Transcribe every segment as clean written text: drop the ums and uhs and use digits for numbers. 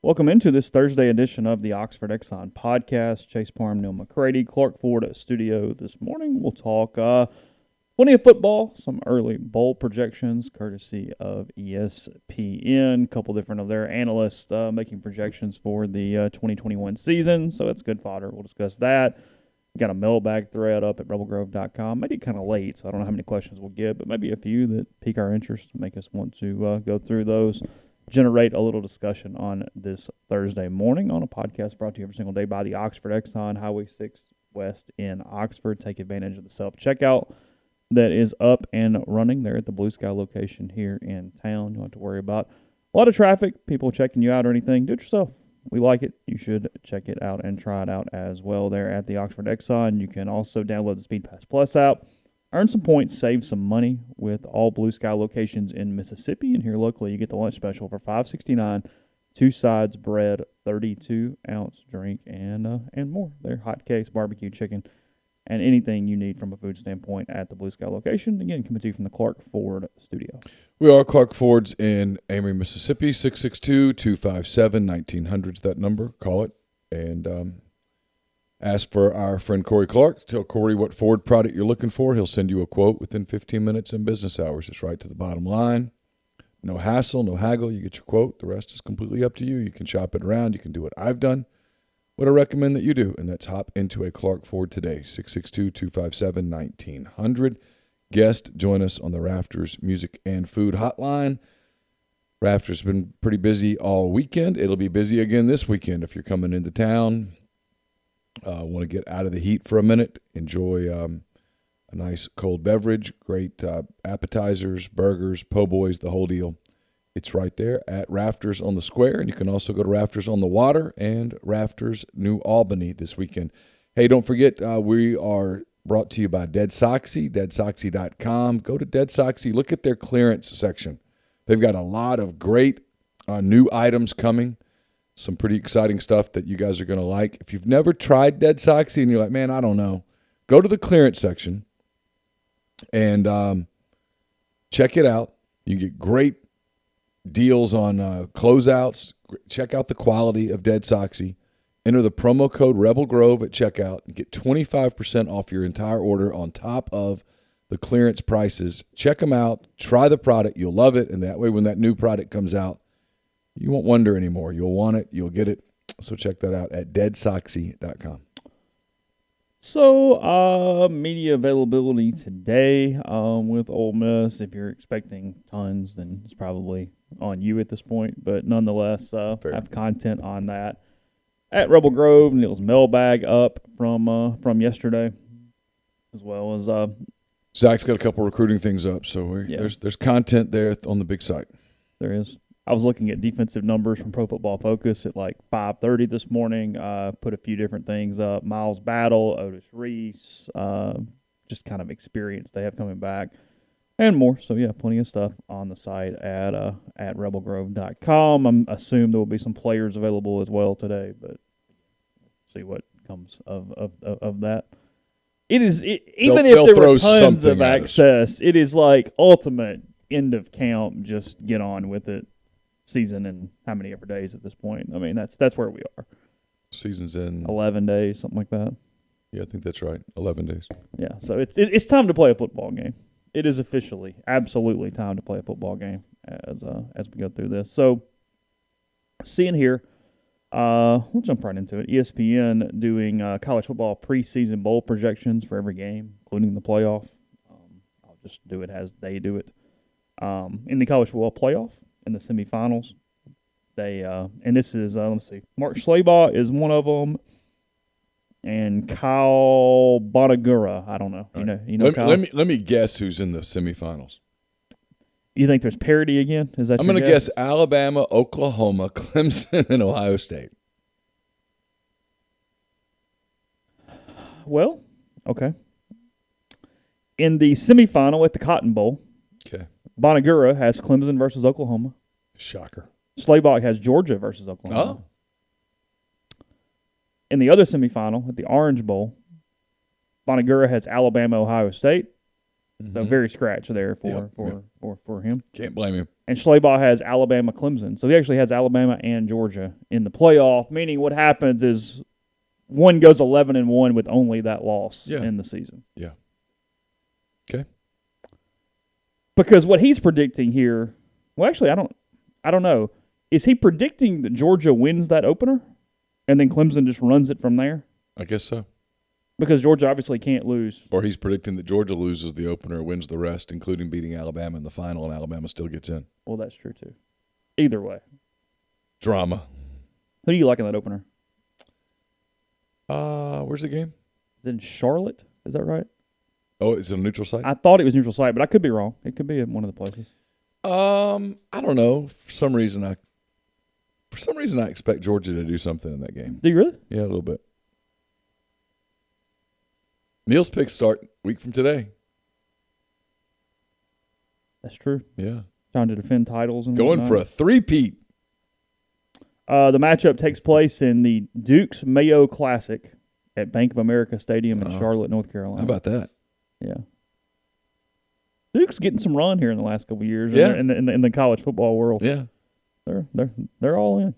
Welcome into this Thursday edition of the Oxford Exxon Podcast. Chase Parham, Neal, McCready, Clark Ford at studio this morning. We'll talk plenty of football, some early bowl projections courtesy of ESPN. A couple different of their analysts making projections for the 2021 season, so it's good fodder. We'll discuss that. We got a mailbag thread up at rebelgrove.com. Maybe kind of late, so I don't know how many questions we'll get, but maybe a few that pique our interest, make us want to go through those. Generate a little discussion on this Thursday morning on a podcast brought to you every single day by the Oxford Exxon, Highway 6 West in Oxford. Take advantage of the self-checkout that is up and running there at the Blue Sky location here in town. You don't have to worry about a lot of traffic, people checking you out or anything. Do it yourself. We like it. You should check it out and try it out as well there at the Oxford Exxon. You can also download the Speed Pass Plus app. Earn some points, save some money with all Blue Sky locations in Mississippi. And here locally, you get the lunch special for $5.69, 2 sides, bread, 32-ounce drink, and more. They're hot cakes, barbecue chicken, and anything you need from a food standpoint at the Blue Sky location. Again, coming to you from the Clark Ford studio. We are Clark Ford's in Amory, Mississippi, 662-257-1900 is that number. Call it. And ask for our friend Corey Clark. Tell Corey what Ford product you're looking for. He'll send you a quote within 15 minutes in business hours. It's right to the bottom line. No hassle, no haggle. You get your quote. The rest is completely up to you. You can shop it around. You can do what I've done, what I recommend that you do, and that's hop into a Clark Ford today, 662-257-1900. Guest, join us on the Rafters Music and Food Hotline. Rafters has been pretty busy all weekend. It'll be busy again this weekend if you're coming into town. Want to get out of the heat for a minute, enjoy a nice cold beverage, great appetizers, burgers, po' boys, the whole deal. It's right there at Rafters on the Square, and you can also go to Rafters on the Water and Rafters New Albany this weekend. Hey, don't forget, we are brought to you by Dead Soxy, deadsoxy.com. Go to Dead Soxy, look at their clearance section. They've got a lot of great new items coming. Some pretty exciting stuff that you guys are going to like. If you've never tried Dead Soxy and you're like, man, I don't know, go to the clearance section and check it out. You get great deals on closeouts. Check out the quality of Dead Soxy. Enter the promo code Rebel Grove at checkout and get 25% off your entire order on top of the clearance prices. Check them out. Try the product. You'll love it. And that way, when that new product comes out, you won't wonder anymore. You'll want it. You'll get it. So check that out at deadsoxy.com. So, media availability today with Ole Miss. If you're expecting tons, then it's probably on you at this point. But nonetheless, have content on that at Rebel Grove. Neal's mailbag up from yesterday, as well as Zach's got a couple recruiting things up. So there's content there on the big site. There is. I was looking at defensive numbers from Pro Football Focus at like 5:30 this morning. Put a few different things up. Miles Battle, Otis Reese, just kind of experience they have coming back, and more. So, yeah, plenty of stuff on the site at rebelgrove.com. I assume there will be some players available as well today, but see what comes of that. Even if there were tons of access, it is like ultimate end of camp. Just get on with it. Season in how many ever days at this point? I mean, that's where we are. Season's in 11 days, something like that. Yeah, I think that's right. 11 days. Yeah, so it's time to play a football game. It is officially, absolutely time to play a football game as we go through this. So, seeing here, we'll jump right into it. ESPN doing college football preseason bowl projections for every game, including the playoff. I'll just do it as they do it. In the college football playoff, in the semifinals, they and this is let's see, Mark Schlabach is one of them, and Kyle Bonagura. I don't know. You know. Let me guess who's in the semifinals. You think there's parity again? Is that? I'm going to guess Alabama, Oklahoma, Clemson, and Ohio State. Well, okay. In the semifinal at the Cotton Bowl, okay, Bonagura has Clemson versus Oklahoma. Shocker. Schlabach has Georgia versus Oklahoma. Oh. In the other semifinal at the Orange Bowl, Bonagura has Alabama, Ohio State. So very scratch there for him. Can't blame him. And Schleybaugh has Alabama, Clemson. So he actually has Alabama and Georgia in the playoff, meaning what happens is one goes 11-1 with only that loss in the season. Yeah. Okay. Because what he's predicting here, well, actually, I don't know. Is he predicting that Georgia wins that opener and then Clemson just runs it from there? I guess so. Because Georgia obviously can't lose. Or he's predicting that Georgia loses the opener, wins the rest, including beating Alabama in the final, and Alabama still gets in. Well, that's true, too. Either way. Drama. Who do you like in that opener? Where's the game? It's in Charlotte. Is that right? Oh, it's a neutral site? I thought it was neutral site, but I could be wrong. It could be in one of the places. I don't know. For some reason, I expect Georgia to do something in that game. Do you really? Yeah, a little bit. Neal's picks start week from today. That's true. Yeah. Trying to defend titles and going for a three-peat. The matchup takes place in the Duke's Mayo Classic at Bank of America Stadium in Charlotte, North Carolina. How about that? Yeah. Duke's getting some run here in the last couple of years. Yeah. In the college football world. Yeah. They're all in.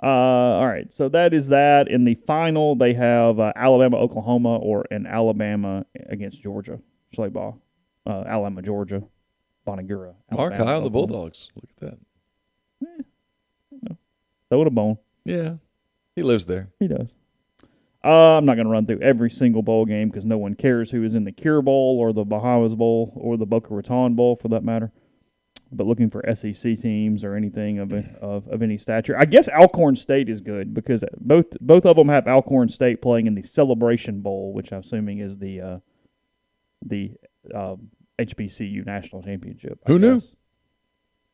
All right, so that is that. In the final, they have Alabama, Oklahoma, or an Alabama against Georgia. Schleybaugh, Alabama, Georgia, Bonagura. Mark high on the Bulldogs. Look at that. Throw it a bone. Yeah, he lives there. He does. I'm not going to run through every single bowl game because no one cares who is in the Cure Bowl or the Bahamas Bowl or the Boca Raton Bowl for that matter. But looking for SEC teams or anything of any stature. I guess Alcorn State is good because both of them have Alcorn State playing in the Celebration Bowl, which I'm assuming is the HBCU National Championship. Who knew?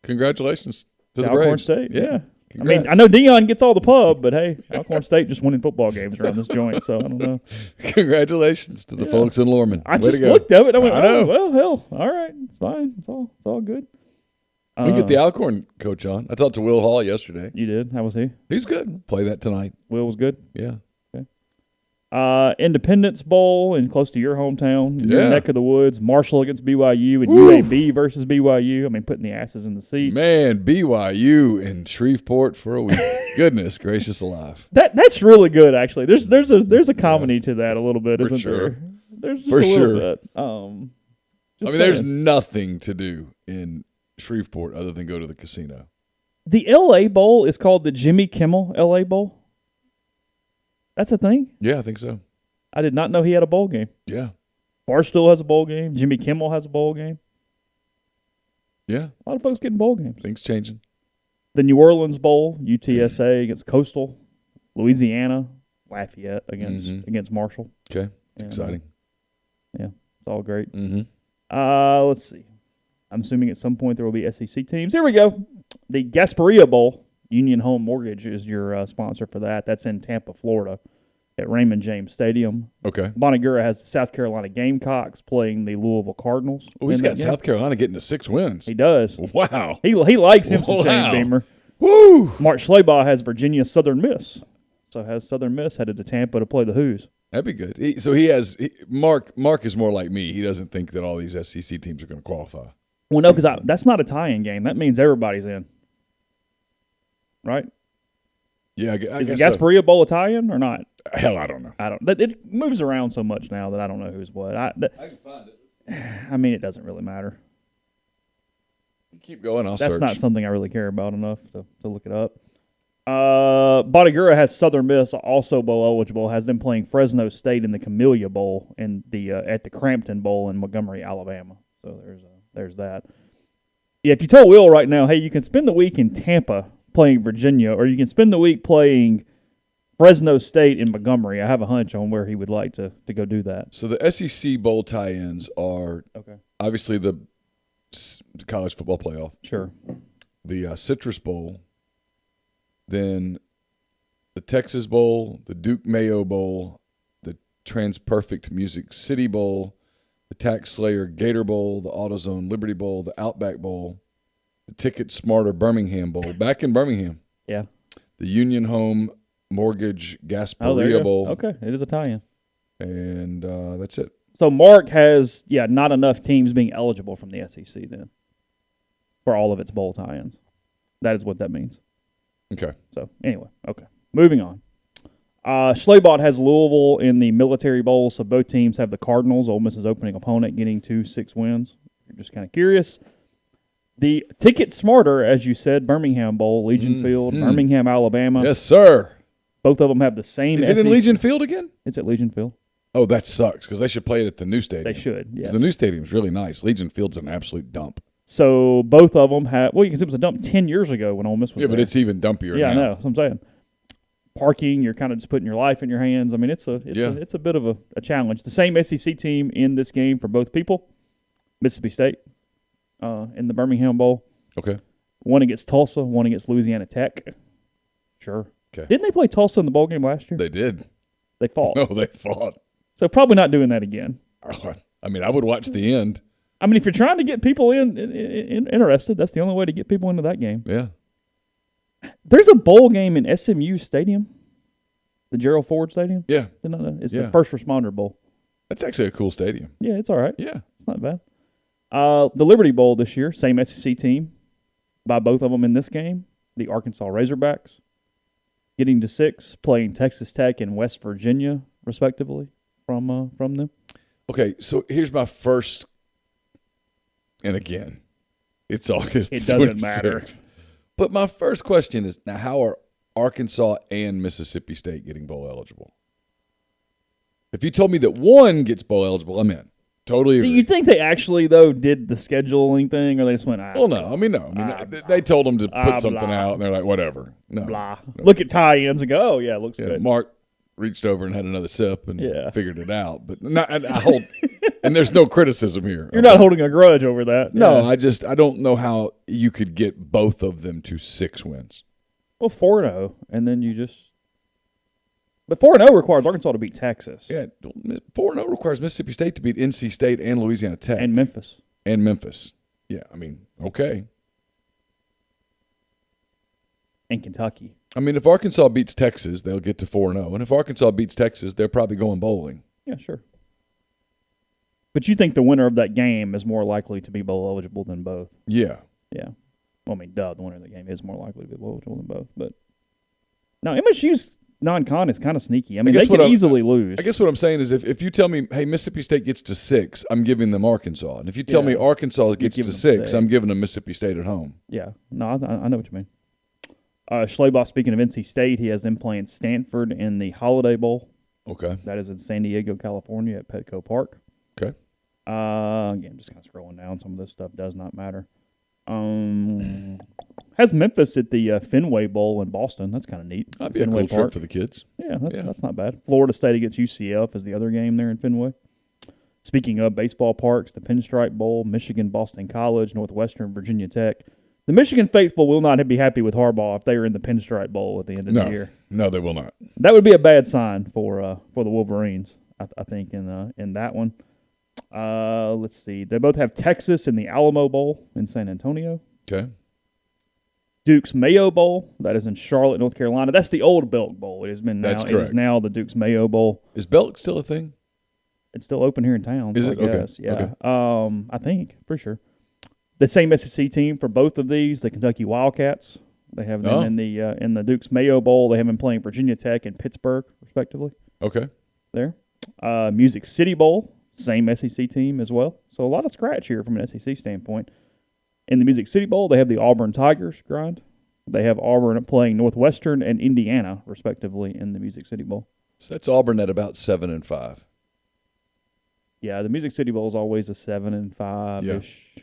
Congratulations to the Alcorn Braves. State, yeah. Congrats. I mean, I know Dion gets all the pub, but hey, Alcorn State just winning football games around this joint, so I don't know. Congratulations to the folks in Lorman. I Way just to go. looked at it. I went, I know. oh, well, hell, all right, it's fine. It's all good. We get the Alcorn coach on. I talked to Will Hall yesterday. You did? How was he? He's good. Play that tonight. Will was good? Yeah. Okay. Independence Bowl in close to your hometown, your neck of the woods. Marshall against BYU and UAB versus BYU. I mean, putting the asses in the seats. Man, BYU in Shreveport for a week. Goodness gracious alive. That's really good, actually. There's a comedy to that a little bit, For isn't sure. there? There's just For a little sure. bit. There's nothing to do in Shreveport other than go to the casino. The LA Bowl is called the Jimmy Kimmel LA Bowl. That's a thing? Yeah, I think so. I did not know he had a bowl game. Yeah. Barstool has a bowl game. Jimmy Kimmel has a bowl game. Yeah. A lot of folks getting bowl games. Things changing. The New Orleans Bowl, UTSA against Coastal. Louisiana, Lafayette against Marshall. Okay. It's exciting. Yeah, it's all great. Mm-hmm. Let's see. I'm assuming at some point there will be SEC teams. Here we go. The Gasparilla Bowl. Union Home Mortgage is your sponsor for that. That's in Tampa, Florida, at Raymond James Stadium. Okay. Bonagura has the South Carolina Gamecocks playing the Louisville Cardinals. Oh, he's got South Carolina getting to 6 wins. He does. Wow. He likes him some Shane Beamer. Woo! Mark Schleybaugh has Virginia Southern Miss. So has Southern Miss headed to Tampa to play the Who's. That'd be good. Mark is more like me. He doesn't think that all these SEC teams are going to qualify. Well, no, because that's not a tie-in game. That means everybody's in. Right? Yeah, I is the guess Gasparilla Bowl a tie-in or not? Hell, I don't know. It moves around so much now that I don't know who's what. I can find it. I mean, it doesn't really matter. Keep going. I'll search. That's not something I really care about enough to look it up. Bonagura has Southern Miss, also bowl eligible, has them playing Fresno State in the Camellia Bowl and at the Crampton Bowl in Montgomery, Alabama. So there's that. Yeah, if you told Will right now, hey, you can spend the week in Tampa playing Virginia, or you can spend the week playing Fresno State in Montgomery, I have a hunch on where he would like to go do that. So the SEC bowl tie-ins are obviously the college football playoff. Sure. The Citrus Bowl, then the Texas Bowl, the Duke Mayo Bowl, the TransPerfect Music City Bowl, the Tax Slayer Gator Bowl, the AutoZone Liberty Bowl, the Outback Bowl, the Ticket Smarter Birmingham Bowl, back in Birmingham. Yeah. The Union Home Mortgage Gasparilla Bowl. Okay, it is a tie-in. And that's it. So Mark has, not enough teams being eligible from the SEC then for all of its bowl tie-ins. That is what that means. Okay. So, anyway, okay. Moving on. Schlabot has Louisville in the Military Bowl, so both teams have the Cardinals, Ole Miss's opening opponent, getting 2-6 wins. You're just kind of curious. The Ticket Smarter, as you said, Birmingham Bowl, Legion Field, Birmingham, Alabama. Yes, sir. Both of them have the same Is it in Legion Field again? It's at Legion Field. Oh, that sucks because they should play it at the new stadium. They should, yes. The new stadium's really nice. Legion Field's an absolute dump. So both of them have – well, you can see it was a dump 10 years ago when Ole Miss was there. But it's even dumpier now. I know. That's what I'm saying. Parking, you're kind of just putting your life in your hands. I mean, it's a bit of a challenge. The same SEC team in this game for both people, Mississippi State in the Birmingham Bowl. Okay. One against Tulsa, one against Louisiana Tech. Sure. Okay. Didn't they play Tulsa in the bowl game last year? They did. They fought. No, they fought. So probably not doing that again. I mean, I would watch the end. I mean, if you're trying to get people interested, that's the only way to get people into that game. Yeah. There's a bowl game in SMU Stadium, the Gerald Ford Stadium. Yeah. It's the First Responder Bowl. That's actually a cool stadium. Yeah, it's all right. Yeah. It's not bad. The Liberty Bowl this year, same SEC team by both of them in this game. The Arkansas Razorbacks getting to 6, playing Texas Tech and West Virginia, respectively, from them. Okay, so here's my first, and again, it's August 26th. It doesn't matter. But my first question is, now how are Arkansas and Mississippi State getting bowl eligible? If you told me that one gets bowl eligible, I'm in. Totally agree. Do you think they actually, though, did the scheduling thing, or they just went, Well, no. I mean, they told them to put something out, and they're like, whatever. No. Blah. No. Look at tie-ins and go, oh, yeah, it looks good. Mark reached over and had another sip and figured it out. But and there's no criticism here. You're not holding a grudge over that. No, I don't know how you could get both of them to 6 wins. Well, 4-0, and then you just – but 4-0 requires Arkansas to beat Texas. Yeah, 4-0 requires Mississippi State to beat NC State and Louisiana Tech. And Memphis. Yeah, I mean, okay. And Kentucky. I mean, if Arkansas beats Texas, they'll get to 4-0. And if Arkansas beats Texas, they're probably going bowling. Yeah, sure. But you think the winner of that game is more likely to be bowl eligible than both? Yeah. Yeah. Well, I mean, the winner of the game is more likely to be bowl eligible than both. But now, MSU's non-con is kind of sneaky. I mean, they could easily lose. I guess what I'm saying is if you tell me, hey, Mississippi State gets to 6, I'm giving them Arkansas. And if you tell me Arkansas gets to 6, I'm giving them Mississippi State at home. Yeah. No, I know what you mean. Schlabach, speaking of NC State, he has them playing Stanford in the Holiday Bowl. Okay. That is in San Diego, California at Petco Park. Okay. Again, just kind of scrolling down. Some of this stuff does not matter. Has Memphis at the Fenway Bowl in Boston. That's kind of neat. That'd be Fenway a cool trip for the kids. Yeah, that's not bad. Florida State against UCF is the other game there in Fenway. Speaking of baseball parks, the Pinstripe Bowl, Michigan, Boston College, Northwestern, Virginia Tech. The Michigan faithful will not be happy with Harbaugh if they are in the Pinstripe Bowl at the end of the year. No, they will not. That would be a bad sign for the Wolverines, I think, in that one. Let's see. They both have Texas in the Alamo Bowl in San Antonio. Okay. Duke's Mayo Bowl, that is in Charlotte, North Carolina. That's the old Belk Bowl. It has been now. That's correct. It is now the Duke's Mayo Bowl. Is Belk still a thing? It's still open here in town. Is it? Okay. Yeah. Okay. I think, for sure. The same SEC team for both of these, the Kentucky Wildcats. They have them in the Duke's Mayo Bowl. They have them playing Virginia Tech and Pittsburgh, respectively. Okay. There. Music City Bowl, same SEC team as well. So a lot of scratch here from an SEC standpoint. In the Music City Bowl, they have the Auburn Tigers grind. They have Auburn playing Northwestern and Indiana, respectively, in the Music City Bowl. So that's Auburn at about 7-5. Yeah, the Music City Bowl is always a 7-5-ish. Yeah.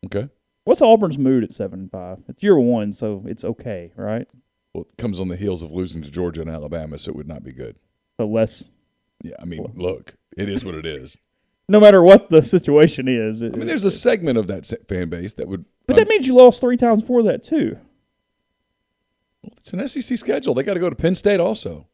Okay. What's Auburn's mood at 7-5? It's year one, so it's okay, right? Well, it comes on the heels of losing to Georgia and Alabama, so it would not be good. So less. Yeah, I mean, look, it is what it is. No matter what the situation is. There's a segment of that fan base that would. But that means you lost 3 times before that, too. Well, it's an SEC schedule. They got to go to Penn State also.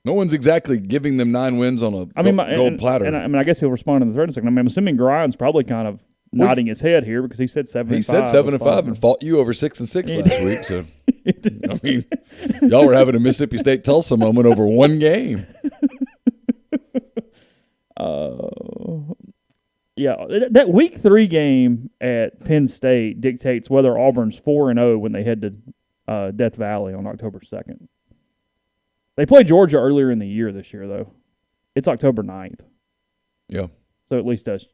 No one's exactly giving them 9 wins on a gold platter. And I guess he'll respond in the third in a second. I'm assuming Grind's probably kind of nodding his head here because he said 7-5. He said 7-5 and fought you over 6-6 last week. So, I mean, y'all were having a Mississippi State Tulsa moment over one game. that week 3 game at Penn State dictates whether Auburn's 4-0 when they head to Death Valley on October 2nd. They play Georgia earlier in the year this year, though. It's October 9th. Yeah. So at least does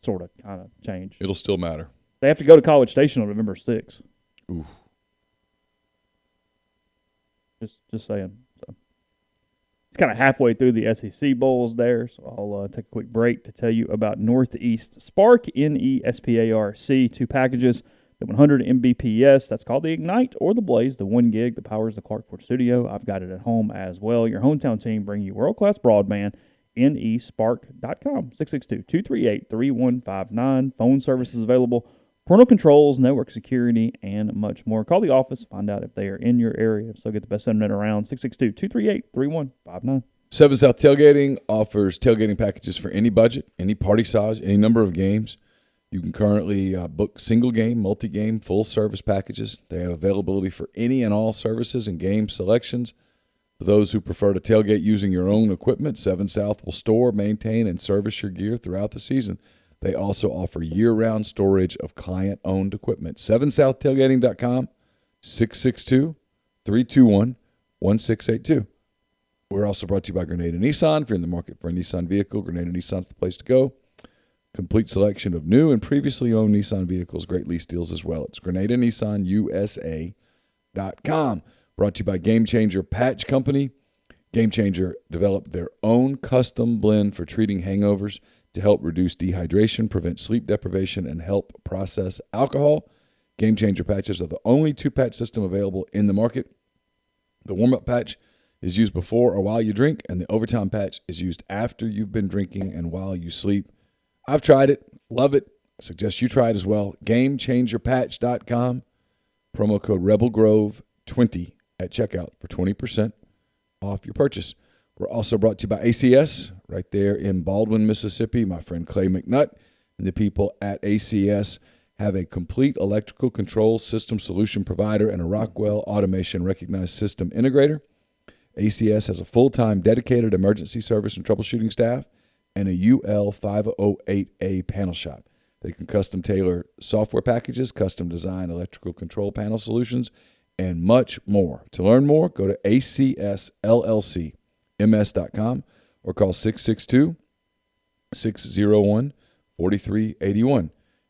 sort of kind of change. It'll still matter. They have to go to College Station on November 6th. Oof. Just saying. So it's kind of halfway through the SEC bowls there, so I'll take a quick break to tell you about Northeast Spark, NESPARC, 2 packages, the 100 Mbps, that's called the Ignite, or the Blaze, the 1 gig that powers the Clark Ford studio. I've got it at home as well. Your hometown team bring you world-class broadband, nespark.com, 662-238-3159. Phone services available, parental controls, network security, and much more. Call the office, find out if they are in your area. So get the best internet around, 662-238-3159. 7 South Tailgating offers tailgating packages for any budget, any party size, any number of games. You can currently book single game, multi-game, full-service packages. They have availability for any and all services and game selections. For those who prefer to tailgate using your own equipment, 7 South will store, maintain, and service your gear throughout the season. They also offer year-round storage of client-owned equipment. 7southtailgating.com, 662-321-1682. We're also brought to you by Grenada Nissan. If you're in the market for a Nissan vehicle, Grenada Nissan's the place to go. Complete selection of new and previously owned Nissan vehicles, great lease deals as well. It's GrenadaNissanUSA.com. Brought to you by Game Changer Patch Company. Game Changer developed their own custom blend for treating hangovers to help reduce dehydration, prevent sleep deprivation, and help process alcohol. Game Changer patches are the only 2-patch system available in the market. The warm-up patch is used before or while you drink, and the overtime patch is used after you've been drinking and while you sleep. I've tried it. Love it. I suggest you try it as well. GameChangerPatch.com. Promo code RebelGrove20 at checkout for 20% off your purchase. We're also brought to you by ACS right there in Baldwin, Mississippi. My friend Clay McNutt and the people at ACS have a complete electrical control system solution provider and a Rockwell Automation recognized system integrator. ACS has a full-time dedicated emergency service and troubleshooting staff and a UL 508A panel shop. They can custom tailor software packages, custom design electrical control panel solutions, and much more. To learn more, go to acsllcms.com or call 662-601-4381.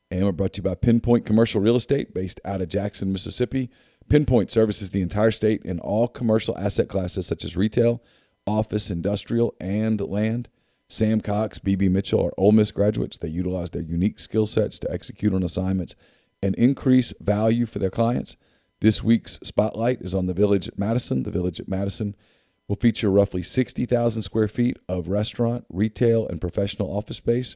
And we're brought to you by Pinpoint Commercial Real Estate, based out of Jackson, Mississippi. Pinpoint services the entire state in all commercial asset classes such as retail, office, industrial, and land. Sam Cox, B.B. Mitchell are Ole Miss graduates. They utilize their unique skill sets to execute on assignments and increase value for their clients. This week's spotlight is on the Village at Madison. The Village at Madison will feature roughly 60,000 square feet of restaurant, retail, and professional office space,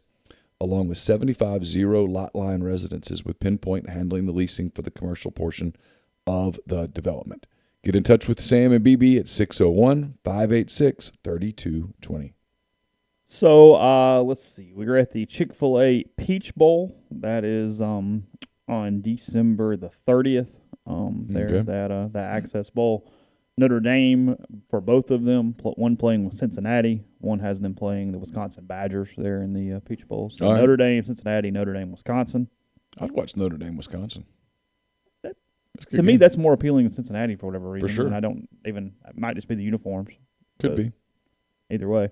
along with 75 zero-lot line residences, with Pinpoint handling the leasing for the commercial portion of the development. Get in touch with Sam and BB at 601-586-3220. So let's see. We're at the Chick-fil-A Peach Bowl. That is on December the 30th. That Access Bowl. Notre Dame, for both of them, one playing with Cincinnati, one has them playing the Wisconsin Badgers there in the Peach Bowl. So Notre Dame, Cincinnati, Notre Dame, Wisconsin. I'd watch Notre Dame, Wisconsin. To me, that's more appealing than Cincinnati for whatever reason. For sure. And I don't even – it might just be the uniforms. Could be. Either way.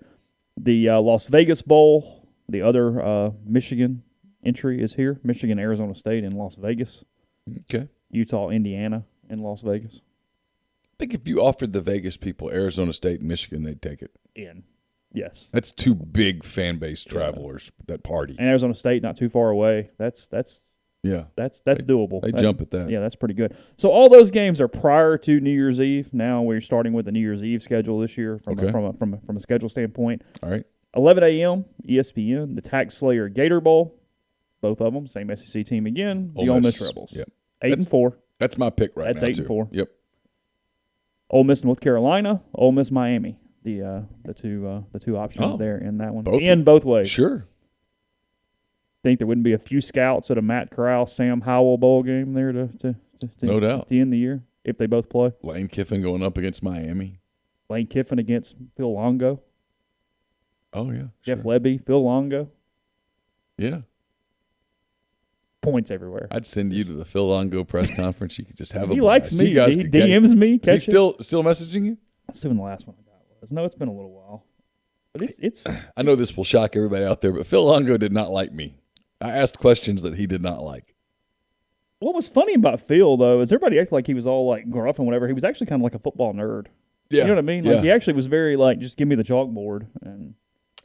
The Las Vegas Bowl, the other Michigan entry is here. Michigan, Arizona State in Las Vegas. Okay. Utah, Indiana in Las Vegas. I think if you offered the Vegas people Arizona State and Michigan, they'd take it. Yes. That's two big fan base travelers that party. And Arizona State not too far away. That's doable. They jump at that. Yeah, that's pretty good. So all those games are prior to New Year's Eve. Now we're starting with the New Year's Eve schedule this year from a schedule standpoint. All right. 11 a.m. ESPN, the Tax Slayer Gator Bowl. Both of them, same SEC team again. The Ole Miss Rebels. Yep. 8-4. That's my pick right now. That's 8-4. Yep. Ole Miss, North Carolina. Ole Miss, Miami. The two options there in that one. Both ways. Sure. Think there wouldn't be a few scouts at a Matt Corral, Sam Howell bowl game there to no doubt to end the year if they both play. Lane Kiffin going up against Miami. Lane Kiffin against Phil Longo. Oh, yeah. Jeff sure. Lebby, Phil Longo. Yeah. Points everywhere. I'd send you to the Phil Longo press conference. You could just have a He blast. likes me. You guys He could get- DMs me. Is he catch it. still messaging you? Let's see when the last one I got was. No, it's been a little while. But it's I know this will shock everybody out there, but Phil Longo did not like me. I asked questions that he did not like. what was funny about Phil, though, is everybody acted like he was all, like, gruff and whatever. He was actually kind of like a football nerd. Yeah. You know what I mean? Like, Yeah. he actually was very, like, just give me the chalkboard. And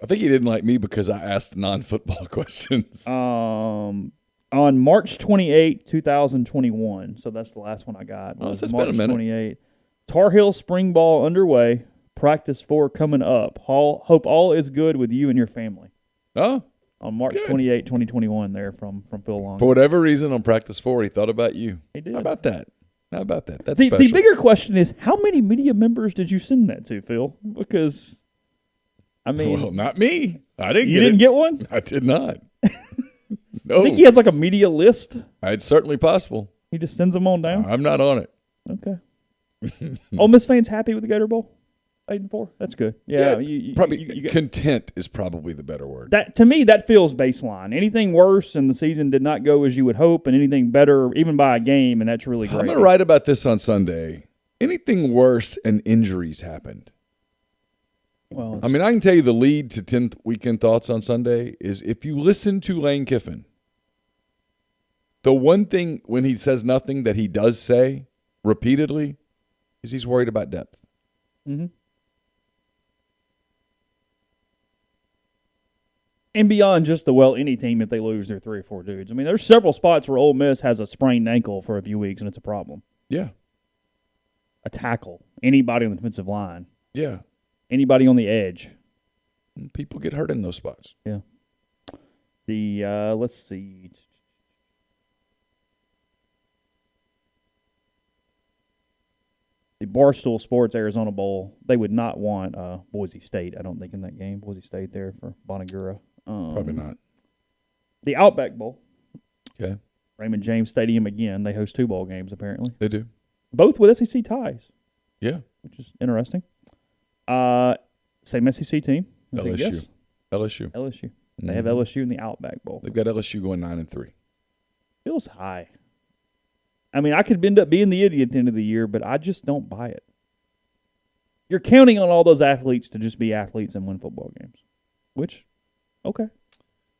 I think he didn't like me because I asked non-football questions. on March 28, 2021, so that's the last one I got. Oh, was so it's March been a minute. 28. Tar Heel spring ball underway. Practice 4 coming up. Hope all is good with you and your family. Oh, On March Good. 28, 2021 there from Phil Long. for whatever reason on practice 4, he thought about you. He did. How about that? That's The special. bigger question is, how many media members did you send that to, Phil? Because, I mean, Well, not me. I didn't you get didn't it. get one? I did not. I No, think he has like a media list. it's certainly possible. He just sends them on down. I'm not on it. Okay. Ole Miss fans happy with the Gator Bowl? 8-4. That's good. Yeah. probably you got- content is probably the better word. that to me that feels baseline. Anything worse and the season did not go as you would hope, and anything better even by a game, and that's really great. I'm going to write about this on Sunday. Anything worse and injuries happened. Well, I mean, I can tell you the lead to 10th weekend thoughts on Sunday is if you listen to Lane Kiffin, the one thing when he says nothing that he does say repeatedly is he's worried about depth. mm-hmm. And beyond just any team, if they lose their 3 or 4 dudes. I mean, there's several spots where Ole Miss has a sprained ankle for a few weeks, and it's a problem. Yeah. A tackle, anybody on the defensive line, Yeah. anybody on the edge. People get hurt in those spots. Yeah. Let's see. The Barstool Sports Arizona Bowl, they would not want Boise State, I don't think, in that game. Boise State there for Bonagura. Probably not. The Outback Bowl. Okay. Raymond James Stadium again. They host 2 bowl games, apparently. They do. Both with SEC ties, Yeah. which is interesting. Same SEC team. I think, LSU. yes. LSU. LSU. They have Mhm. LSU in the Outback Bowl. They've got LSU going 9-3. Feels high. I mean, I could end up being the idiot at the end of the year, but I just don't buy it. You're counting on all those athletes to just be athletes and win football games, which, okay.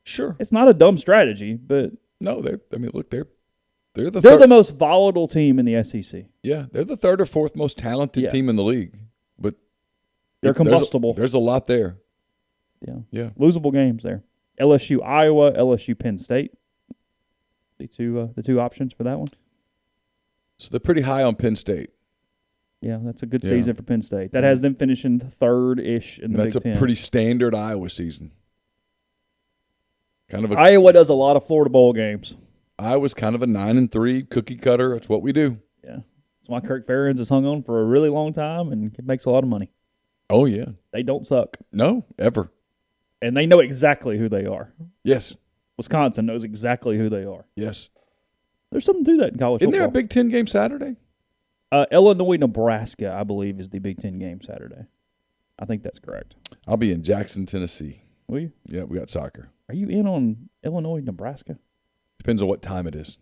Sure. It's not a dumb strategy, but No, they're the they're third, the most volatile team in the SEC. yeah, they're the 3rd or 4th most talented Yeah. team in the league. But They're combustible. There's a lot there. Yeah. Yeah. Losable games there. LSU, Iowa, LSU, Penn State. The two options for that one. So they're pretty high on Penn State. Yeah, that's a good Yeah. season for Penn State. That has them finishing 3rd-ish in And the that's Big Ten. a pretty standard Iowa season. Kind of a Iowa does a lot of Florida Bowl games. Iowa's kind of a 9-3 cookie cutter. That's what we do. Yeah. That's why Kirk Ferentz has hung on for a really long time and makes a lot of money. Oh yeah. They don't suck. No, ever. And they know exactly who they are. Yes. Wisconsin knows exactly who they are. Yes. There's something to that in college Isn't football. there a Big Ten game Saturday? Illinois, Nebraska, I believe, is the Big Ten game Saturday. I think that's correct. I'll be in Jackson, Tennessee. Will you? Yeah, we got soccer. Are you in on Illinois, Nebraska? Depends on what time it is.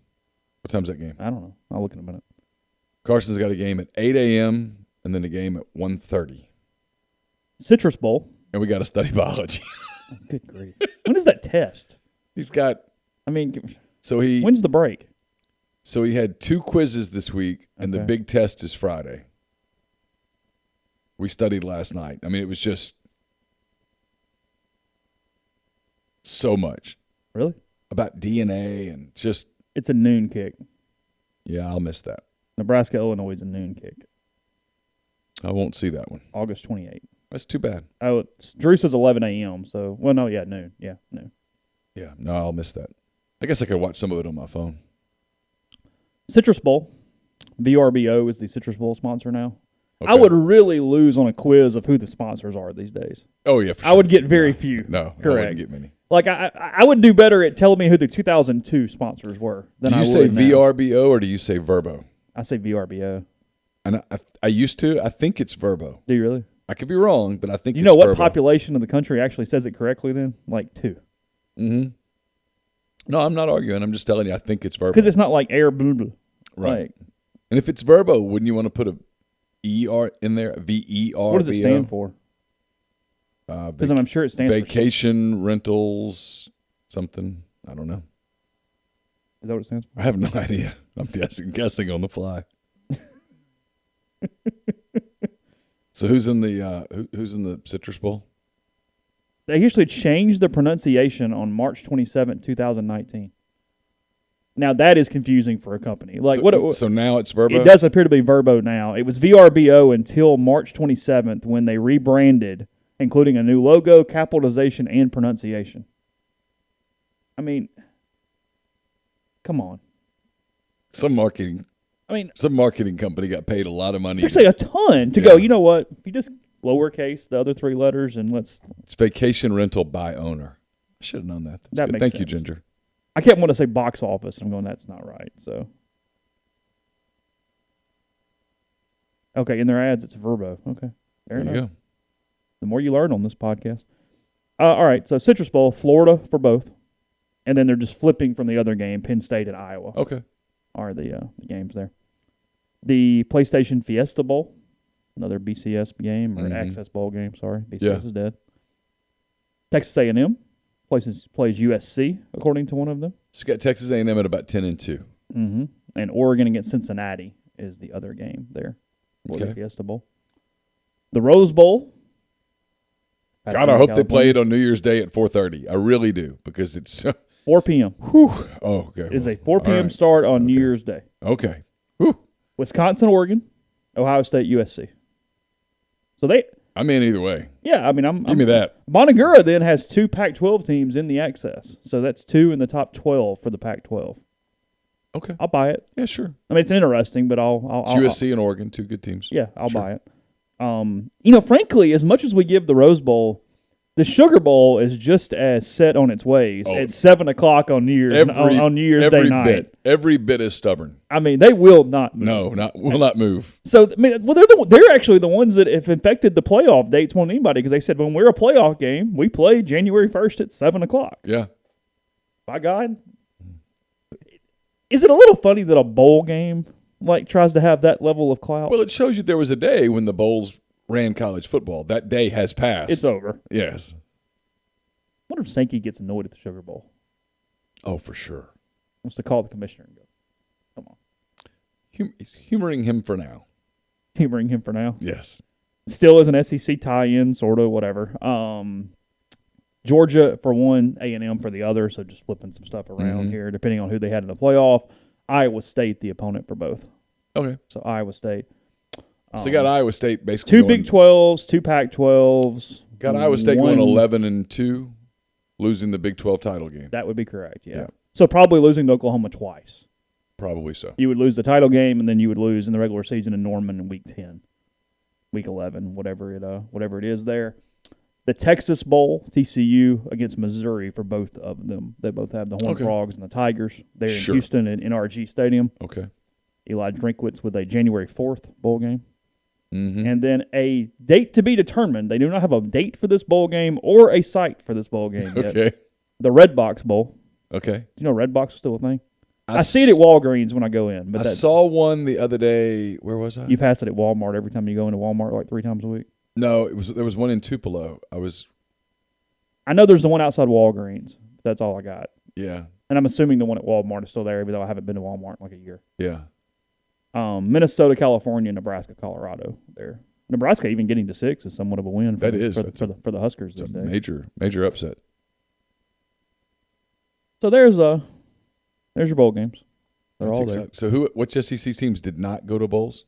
What time's that game? I don't know. I'll look in a minute. Carson's got a game at 8 a.m. and then a game at 1:30. Citrus Bowl. And we got to study biology. Good grief. When is that test? He's got I mean, when's the break? So he had 2 quizzes this week, and the Okay. big test is Friday. We studied last night. I mean, it was just so much Really? about DNA and just, It's a noon kick. yeah, I'll miss that. Nebraska, Illinois is a noon kick. I won't see that one. August 28th. That's too bad. Oh, Drew says 11 a.m. So, well, no, yeah, noon. Yeah, noon. Yeah, no, I'll miss that. I guess I could watch some of it on my phone. Citrus Bowl. VRBO is the Citrus Bowl sponsor now. Okay. I would really lose on a quiz of who the sponsors are these days. Oh, yeah, for I sure. would get very few. No, I Correct. wouldn't get many. Like, I would do better at telling me who the 2002 sponsors were than Do you I say would now. VRBO or do you say Verbo? I say VRBO. And I used to. I think it's Verbo. Do you really? I could be wrong, but I think You it's know what Verbo. population of the country actually says it correctly then? Like 2. Mm-hmm. No, I'm not arguing. I'm just telling you I think it's Verbo. Because it's not like air blah, blah. Right. Like, And if it's Verbo, wouldn't you want to put a ER in there? VER. what does it stand for? Because I'm sure it stands for vacation rentals something. I don't know. Is that what it stands for? I have no idea. I'm guessing on the fly. So who's in the Citrus Bowl? They actually changed the pronunciation on March 27, 2019. Now that is confusing for a company. Like So now it's Verbo? It does appear to be Verbo now. It was VRBO until March 27th when they rebranded, including a new logo, capitalization, and pronunciation. I mean, come on. Some marketing company got paid a lot of money. They say a ton to go, you know what? If you just lowercase the other 3 letters and let's... It's vacation rental by owner. I should have known that. That's that good. makes Thank sense. you, Ginger. I kept wanting to say box office. I'm going, that's not right. So, okay, in their ads, it's Verbo. Okay, fair enough. There you go. The more you learn on this podcast. All right, so Citrus Bowl, Florida for both. And then they're just flipping from the other game, Penn State and Iowa. Okay. Are the games there. The PlayStation Fiesta Bowl, another BCS game, or Access Bowl game, sorry. BCS is dead. Texas A&M plays USC, according to one of them. So you got Texas A&M at about 10-2. Mm-hmm. And Oregon against Cincinnati is the other game there for the Fiesta Bowl. The Rose Bowl. God, I hope they play it on New Year's Day at 4:30. I really do, because it's 4 p.m. Whew. Oh, okay. It is a 4 p.m. start on New Year's Day. Okay. Whew. Wisconsin, Oregon, Ohio State, USC. So I'm in either way. Yeah, I mean, Give me that. Montegura then has 2 Pac-12 teams in the Access, so that's 2 in the top 12 for the Pac-12. Okay. I'll buy it. Yeah, sure. I mean, it's interesting, but I'll USC and Oregon, 2 good teams. Yeah, I'll buy it. Frankly, as much as we give the Rose Bowl, the Sugar Bowl is just as set on its ways. It's 7 o'clock on New Year's Day night. Every bit is stubborn. I mean, they will not move. Will not move. So, I mean, well, they're actually the ones that have infected the playoff dates more than anybody, because they said when we're a playoff game, we play January 1st at 7 o'clock. Yeah. By God. Is it a little funny that a bowl game tries to have that level of clout? Well, it shows you there was a day when the Bowls ran college football. That day has passed. It's over. Yes. I wonder if Sankey gets annoyed at the Sugar Bowl. Oh, for sure. Wants to call the commissioner and go, come on. He's humoring him for now. Humoring him for now? Yes. Still is an SEC tie-in, sort of, whatever. Georgia for one, A&M for the other, so just flipping some stuff around here, depending on who they had in the playoff. Iowa State, the opponent for both. Okay. So Iowa State. So you got Iowa State basically 2 Big 12s, 2 Pac-12s. Got Iowa State going 11-2, losing the Big 12 title game. That would be correct, yeah. So probably losing to Oklahoma twice. Probably so. You would lose the title game, and then you would lose in the regular season in Norman in Week 10, Week 11, whatever it is there. The Texas Bowl, TCU against Missouri for both of them. They both have the Horned Frogs and the Tigers. They're in Houston at NRG Stadium. Okay. Eli Drinkwitz with a January 4th bowl game. And then a date to be determined. They do not have a date for this bowl game or a site for this bowl game yet. Okay. The Red Box Bowl. Okay. Do you know Red Box is still a thing? I see it at Walgreens when I go in. But I saw one the other day. Where was I? You pass it at Walmart every time you go into Walmart, like 3 times a week. No, there was one in Tupelo. I know there's the one outside Walgreens. That's all I got. Yeah. And I'm assuming the one at Walmart is still there, even though I haven't been to Walmart in like a year. Yeah. Minnesota, California, Nebraska, Colorado. There, Nebraska even getting to 6 is somewhat of a win. For the Huskers. It's a major upset. So there's your bowl games. They're all there. So which SEC teams did not go to bowls?